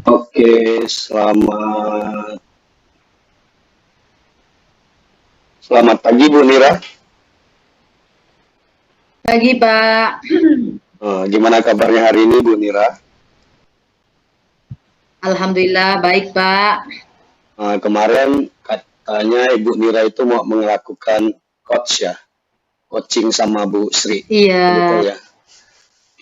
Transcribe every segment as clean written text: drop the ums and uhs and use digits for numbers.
Oke, selamat pagi Bu Nira. Pagi, Pak. Gimana kabarnya hari ini Bu Nira? Alhamdulillah baik, Pak. Kemarin katanya Ibu Nira itu mau melakukan coaching sama Bu Sri. Iya, Betul ya?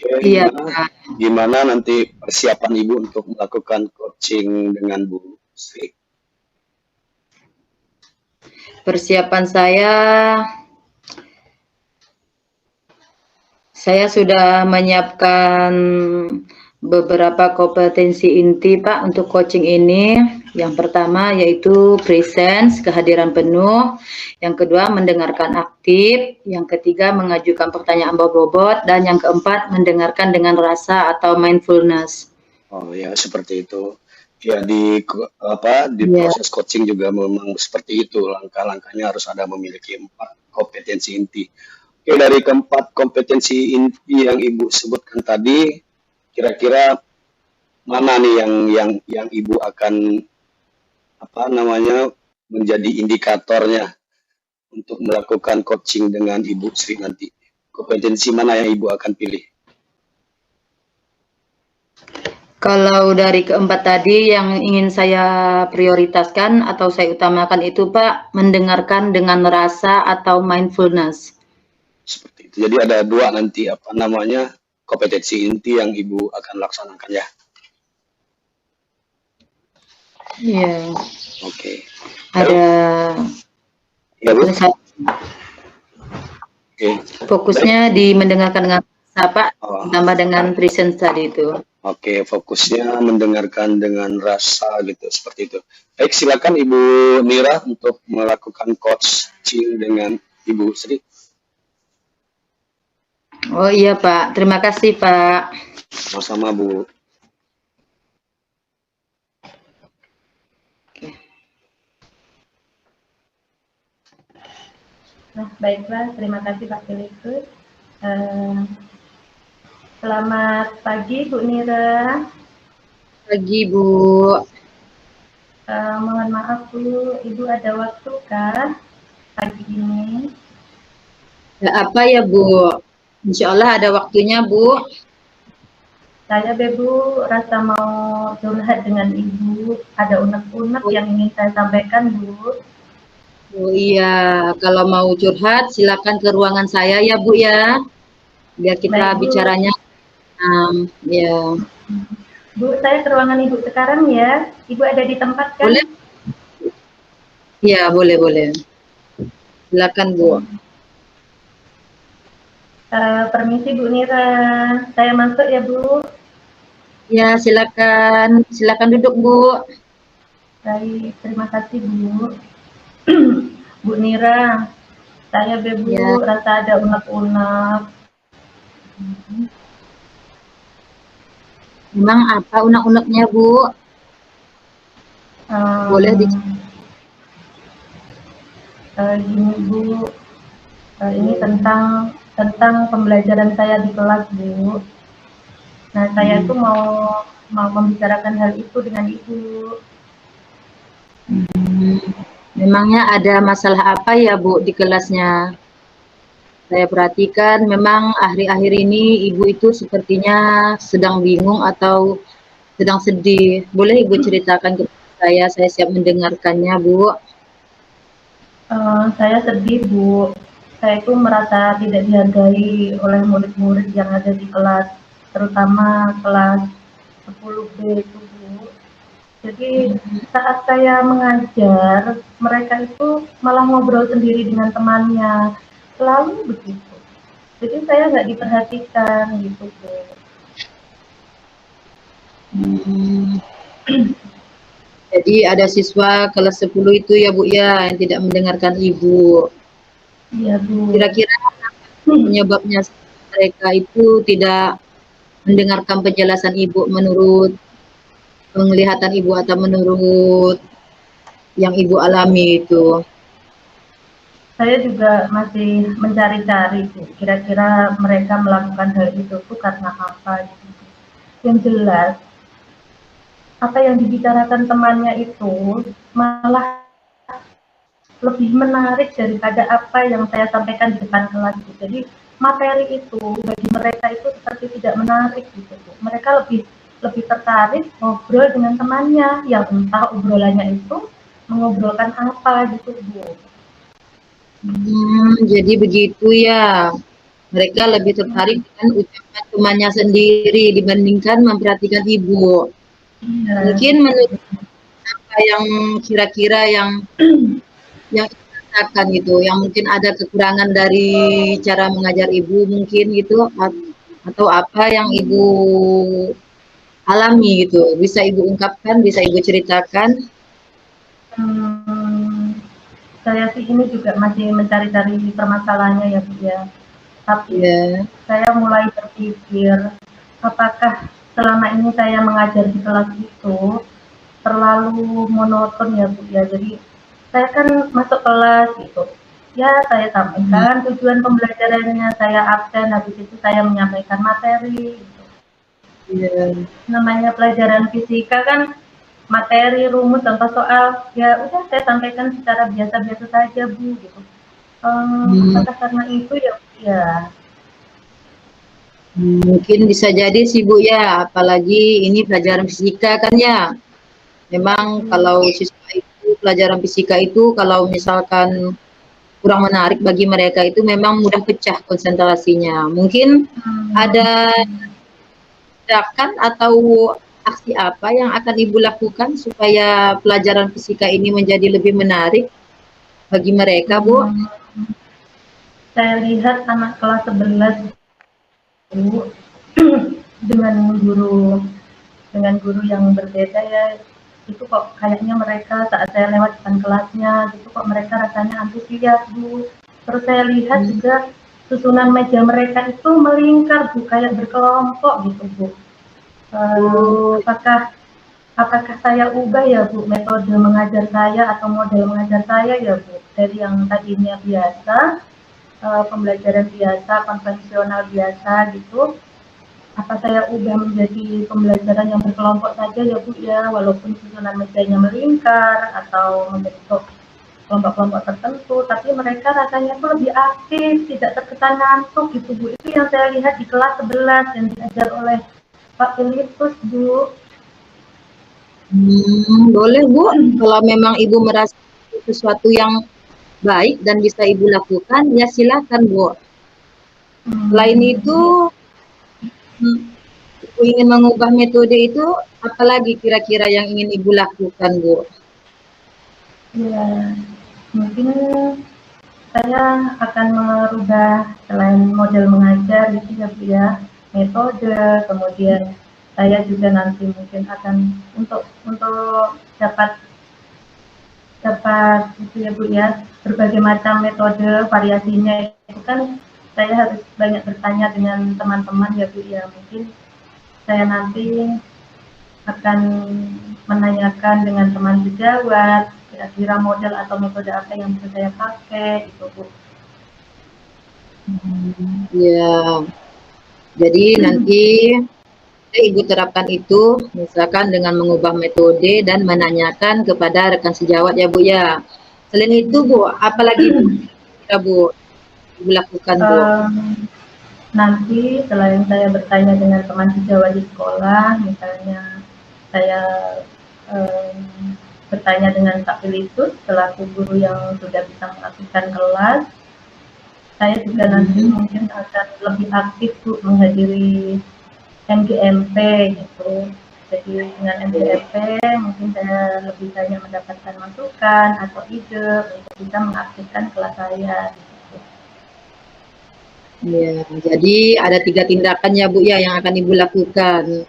Oke, iya, gimana? Pak. Gimana nanti persiapan Ibu untuk melakukan coaching dengan Bu Sri? Persiapan saya sudah menyiapkan beberapa kompetensi inti, Pak, untuk coaching ini. Yang pertama yaitu presence, kehadiran penuh. Yang kedua, mendengarkan aktif. Yang ketiga, mengajukan pertanyaan bobot. Dan yang keempat, mendengarkan dengan rasa atau mindfulness. Oh ya, seperti itu. Ya di Iya. proses coaching juga memang seperti itu. Langkah-langkahnya harus ada memiliki 4 kompetensi inti. Oke, dari keempat kompetensi inti yang Ibu sebutkan tadi, kira-kira mana nih yang Ibu akan menjadi indikatornya untuk melakukan coaching dengan Ibu Sri nanti? Kompetensi mana yang Ibu akan pilih? Kalau dari keempat tadi yang ingin saya prioritaskan atau saya utamakan itu, Pak, mendengarkan dengan rasa atau mindfulness. Seperti itu. Jadi ada 2 nanti kompetensi inti yang Ibu akan laksanakan ya. Iya, Oke. ada Ya Bu. Oke. fokusnya di mendengarkan dengan rasa, Pak, ditambah dengan presence tadi itu. Oke, fokusnya mendengarkan dengan rasa gitu, seperti itu. Baik, silakan Ibu Nira untuk melakukan coaching dengan Ibu Sri. Oh iya, Pak. Terima kasih, Pak. Sama-sama, Bu. Nah, baiklah, terima kasih Pak Filipus. Selamat pagi Bu Nira. Pagi, Bu. Mohon maaf Bu, Ibu ada waktu kah pagi ini? Ya, apa ya, Bu? Insya Allah ada waktunya, Bu. Saya Bu rasa mau curhat dengan Ibu. Ada unek-unek yang ingin saya sampaikan Bu. Oh iya, kalau mau curhat silakan ke ruangan saya ya, Bu ya. Biar kita Baik, Bu. bicaranya. Ya. Bu, saya ke ruangan Ibu sekarang ya. Ibu ada di tempat kan? Boleh? Iya, boleh. Silakan, Bu. Permisi Bu Nira, saya masuk ya Bu. Ya, silakan. Silakan duduk, Bu. Baik, terima kasih Bu. Bu Nira, saya Bu Ya. rasa ada unek-unek. Memang apa unek-uneknya, Bu? Boleh di Gini Bu, ini tentang pembelajaran saya di kelas Bu. Nah, saya tuh mau membicarakan hal itu dengan Ibu. Memangnya ada masalah apa ya, Bu, di kelasnya? Saya perhatikan memang akhir-akhir ini Ibu itu sepertinya sedang bingung atau sedang sedih. Boleh Ibu ceritakan ke saya siap mendengarkannya, Bu. Saya sedih Bu. Saya itu merasa tidak dihargai oleh murid-murid yang ada di kelas, terutama kelas 10B itu Bu. Jadi saat saya mengajar, mereka itu malah ngobrol sendiri dengan temannya, selalu begitu. Jadi saya nggak diperhatikan gitu Bu. Jadi ada siswa kelas 10 itu ya Bu ya yang tidak mendengarkan Ibu. Iya Bu. Kira-kira penyebabnya mereka itu tidak mendengarkan penjelasan Ibu menurut penglihatan Ibu atau menurut yang Ibu alami itu? Saya juga masih mencari-cari Bu. Kira-kira mereka melakukan hal itu tuh karena apa gitu. Yang jelas apa yang dibicarakan temannya itu malah lebih menarik daripada apa yang saya sampaikan di depan kelas gitu. Jadi materi itu bagi mereka itu seperti tidak menarik gitu. Mereka lebih tertarik ngobrol dengan temannya yang entah obrolannya itu mengobrolkan apa gitu Bu. Jadi begitu ya. Mereka lebih tertarik dengan ucapan temannya sendiri dibandingkan memperhatikan ibu. Iya. Mungkin menurut apa yang kira-kira yang dirasakan gitu, yang mungkin ada kekurangan dari cara mengajar ibu mungkin gitu, atau apa yang ibu alami gitu, bisa ibu ungkapkan, bisa ibu ceritakan. Saya sih ini juga masih mencari-cari permasalahannya ya Bu ya. Tapi saya mulai berpikir apakah selama ini saya mengajar di kelas itu terlalu monoton ya Bu ya. Jadi saya kan masuk kelas gitu. Ya saya sampaikan tujuan pembelajarannya, saya absen, habis itu saya menyampaikan materi gitu. Namanya pelajaran fisika kan materi, rumus, contoh soal, ya udah saya sampaikan secara biasa-biasa saja Bu gitu. Apakah karena itu ya? Mungkin bisa jadi sih Bu ya, apalagi ini pelajaran fisika kan ya. Memang kalau siswa itu pelajaran fisika itu kalau misalkan kurang menarik bagi mereka itu memang mudah pecah konsentrasinya. Mungkin ada tindakan atau aksi apa yang akan Ibu lakukan supaya pelajaran fisika ini menjadi lebih menarik bagi mereka, Bu? Saya lihat anak kelas 11 Bu, dengan guru yang berbeda ya, itu kok kayaknya mereka saat saya lewat depan kelasnya gitu kok mereka rasanya antusias Bu. Terus saya lihat juga susunan meja mereka itu melingkar Bu, kayak berkelompok gitu Bu. Apakah saya ubah ya Bu metode mengajar saya atau model mengajar saya ya Bu, dari yang tadinya biasa, pembelajaran biasa, konvensional biasa gitu, apa saya ubah menjadi pembelajaran yang berkelompok saja ya Bu ya, walaupun susunan mejanya melingkar atau membentuk kelompok-kelompok tertentu, tapi mereka rasanya tuh lebih aktif, tidak terkesan ngantuk gitu Bu. Itu yang saya lihat di kelas 11 yang diajar oleh Pak Filipus Bu. Boleh Bu, kalau memang Ibu merasa sesuatu yang baik dan bisa Ibu lakukan, ya silakan Bu. Selain itu, Ibu ingin mengubah metode itu, apalagi kira-kira yang ingin Ibu lakukan Bu? Ya, mungkin saya akan merubah selain model mengajar gitu ya Bu ya, metode, kemudian saya juga nanti mungkin akan untuk dapat itu ya Bu ya, berbagai macam metode variasinya itu kan saya harus banyak bertanya dengan teman-teman ya Bu ya. Mungkin saya nanti akan menanyakan dengan teman sejawat kira-kira model atau metode apa yang bisa saya pakai itu Bu. Ya, jadi nanti Ibu terapkan itu, misalkan dengan mengubah metode dan menanyakan kepada rekan sejawat ya Bu ya. Selain itu Bu, apalagi ya Bu Ibu lakukan Bu? Nanti selain saya bertanya dengan teman sejawat di sekolah, misalnya saya bertanya dengan Pak Filipus selaku guru yang sudah bisa mengaktifkan kelas, saya juga nanti mungkin akan lebih aktif Bu menghadiri MGMP gitu. Jadi dengan MGMP mungkin saya lebih banyak mendapatkan masukan atau ide untuk bisa mengaktifkan kelas saya. Gitu. Ya, jadi ada 3 tindakan ya Bu ya yang akan Ibu lakukan.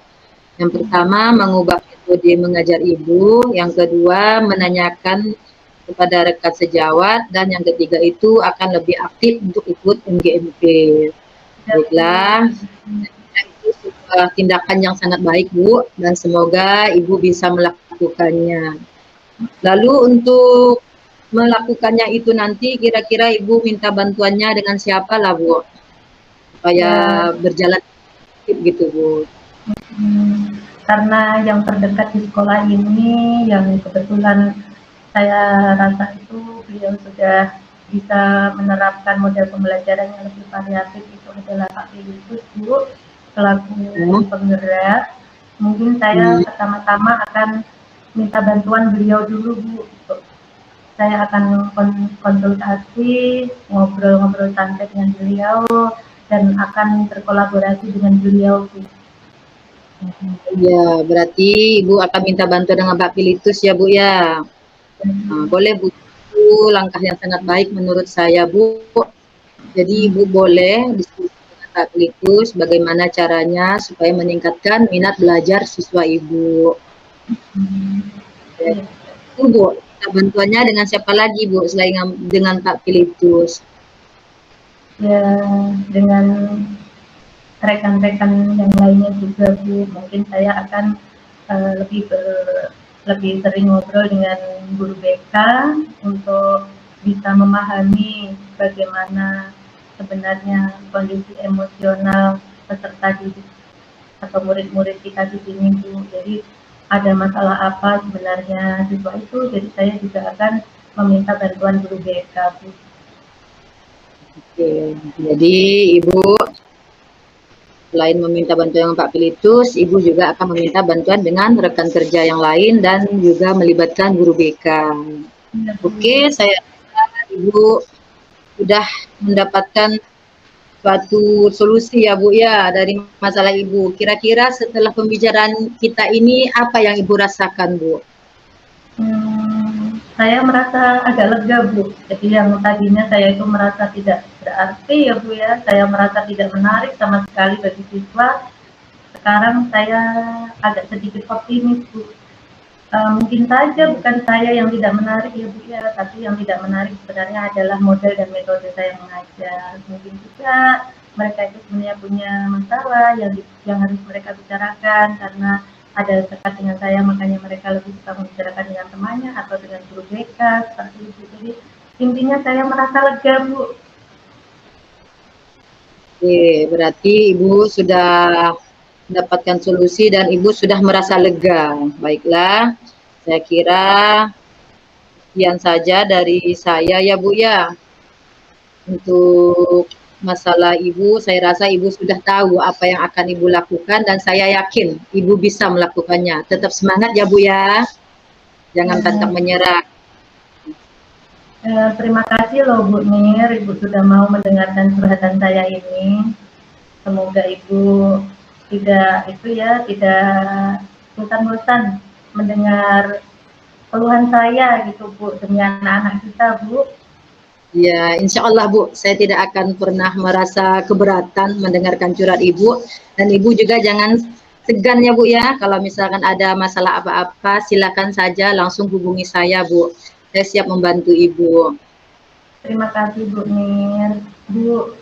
Yang pertama mengubah metode mengajar Ibu, yang kedua menanyakan kepada rekan sejawat, dan yang ketiga itu akan lebih aktif untuk ikut MGMP. Baiklah, itu sebuah tindakan yang sangat baik Bu, dan semoga Ibu bisa melakukannya. Lalu untuk melakukannya itu nanti kira-kira Ibu minta bantuannya dengan siapa lah Bu, supaya berjalan gitu Bu? karena yang terdekat di sekolah ini yang kebetulan saya rasa itu beliau sudah bisa menerapkan model pembelajaran yang lebih variatif, itu adalah Pak Filitus, Bu, selaku penggerak. Mungkin saya pertama-tama akan minta bantuan beliau dulu, Bu. Saya akan konsultasi, ngobrol-ngobrol santai dengan beliau, dan akan berkolaborasi dengan beliau, Bu. Ya, berarti Ibu akan minta bantuan dengan Pak Filitus ya Bu ya. Nah, boleh Bu, itu langkah yang sangat baik menurut saya Bu. Jadi Ibu boleh diskusi dengan Pak Filitus bagaimana caranya supaya meningkatkan minat belajar siswa Ibu. Ya, itu Bu, minta bantuannya dengan siapa lagi Bu selain dengan Pak Filitus? Ya, dengan rekan-rekan yang lainnya juga, Bu. Mungkin saya akan lebih sering ngobrol dengan guru BK untuk bisa memahami bagaimana sebenarnya kondisi emosional peserta didik atau murid-murid kita di sini, Bu. Jadi ada masalah apa sebenarnya siswa itu, jadi saya juga akan meminta bantuan guru BK, Bu. Oke, jadi Ibu selain meminta bantuan Pak Filitus, Ibu juga akan meminta bantuan dengan rekan kerja yang lain dan juga melibatkan guru BK. Ya, Oke, saya rasa Ibu sudah mendapatkan suatu solusi ya Bu ya dari masalah Ibu. Kira-kira setelah pembicaraan kita ini apa yang Ibu rasakan Bu? Saya merasa agak lega, Bu. Jadi yang tadinya saya itu merasa tidak berarti ya, Bu ya. Saya merasa tidak menarik sama sekali bagi siswa. Sekarang saya agak sedikit optimis, Bu. Mungkin saja bukan saya yang tidak menarik ya, Bu ya, tapi yang tidak menarik sebenarnya adalah model dan metode saya mengajar. Mungkin juga mereka itu sebenarnya punya masalah yang harus mereka bicarakan karena ada dekat dengan saya, makanya mereka lebih suka membicarakan dengan temannya atau dengan guru BK seperti itu. Jadi intinya saya merasa lega, Bu. Oke, berarti Ibu sudah mendapatkan solusi dan Ibu sudah merasa lega. Baiklah, saya kira sekian saja dari saya ya Bu ya. Untuk masalah Ibu, saya rasa Ibu sudah tahu apa yang akan Ibu lakukan dan saya yakin Ibu bisa melakukannya. Tetap semangat ya Bu ya. Jangan pantang menyerah. Terima kasih loh Bu Nir, Ibu sudah mau mendengarkan curhatan saya ini. Semoga Ibu tidak bosan mendengar keluhan saya gitu Bu, demi anak-anak kita, Bu. Ya, insya Allah Bu, saya tidak akan pernah merasa keberatan mendengarkan curhat Ibu. Dan Ibu juga jangan segan ya Bu ya, kalau misalkan ada masalah apa-apa, silakan saja langsung hubungi saya Bu. Saya siap membantu Ibu. Terima kasih Bu Nir. Bu,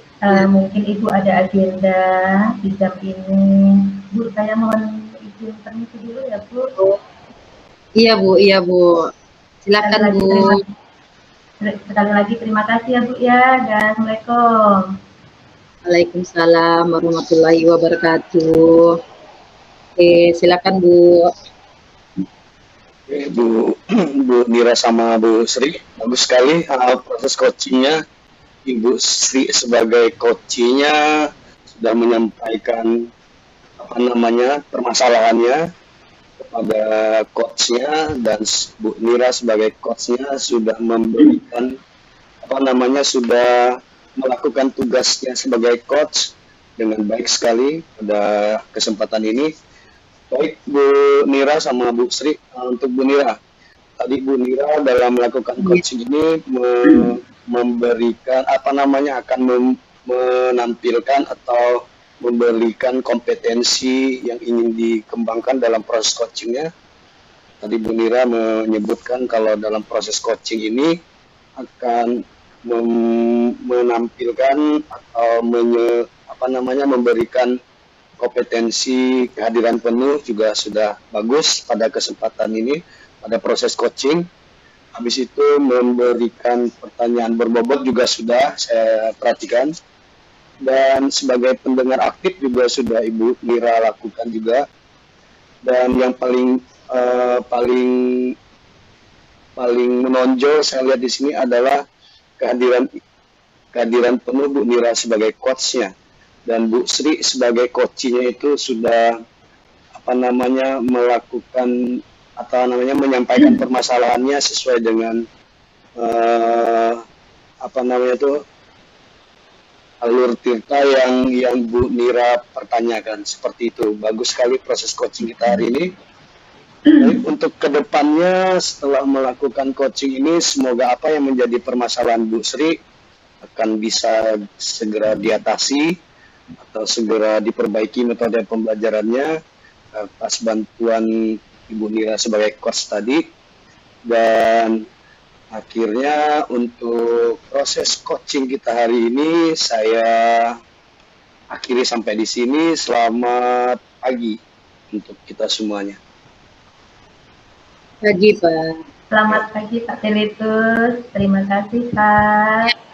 mungkin Ibu ada agenda di jam ini. Bu, saya mohon izin permisi dulu ya Bu. Iya Bu. Silakan Bu. Sekali lagi terima kasih ya Bu ya, dan Assalamualaikum. Waalaikumsalam warahmatullahi wabarakatuh. Oke, silakan Bu. Oke, Bu Nira sama Bu Sri, bagus sekali proses coachingnya. Ibu Sri sebagai coachingnya sudah menyampaikan permasalahannya kepada coachnya, dan Bu Nira sebagai coachnya sudah memberikan sudah melakukan tugasnya sebagai coach dengan baik sekali pada kesempatan ini. Baik Bu Nira sama Bu Sri, untuk Bu Nira, tadi Bu Nira dalam melakukan coaching ini memberikan akan menampilkan atau memberikan kompetensi yang ingin dikembangkan dalam proses coachingnya. Tadi Bu Nira menyebutkan kalau dalam proses coaching ini akan menampilkan atau memberikan kompetensi kehadiran penuh juga sudah bagus pada kesempatan ini pada proses coaching. Habis itu memberikan pertanyaan berbobot juga sudah saya perhatikan. Dan sebagai pendengar aktif juga sudah Ibu Nira lakukan juga. Dan yang paling menonjol saya lihat di sini adalah kehadiran penuh Bu Mira sebagai coachnya, dan Bu Sri sebagai coachnya itu sudah melakukan menyampaikan permasalahannya sesuai dengan alur Tirta yang Bu Mira pertanyakan. Seperti itu. Bagus sekali proses coaching kita hari ini. Baik, untuk kedepannya setelah melakukan coaching ini, semoga apa yang menjadi permasalahan Bu Sri akan bisa segera diatasi atau segera diperbaiki metode pembelajarannya atas bantuan Ibu Mira sebagai coach tadi. Dan akhirnya untuk proses coaching kita hari ini saya akhiri sampai di sini. Selamat pagi untuk kita semuanya. Pagi, Pak. Selamat pagi Pak Telitus, terima kasih Pak.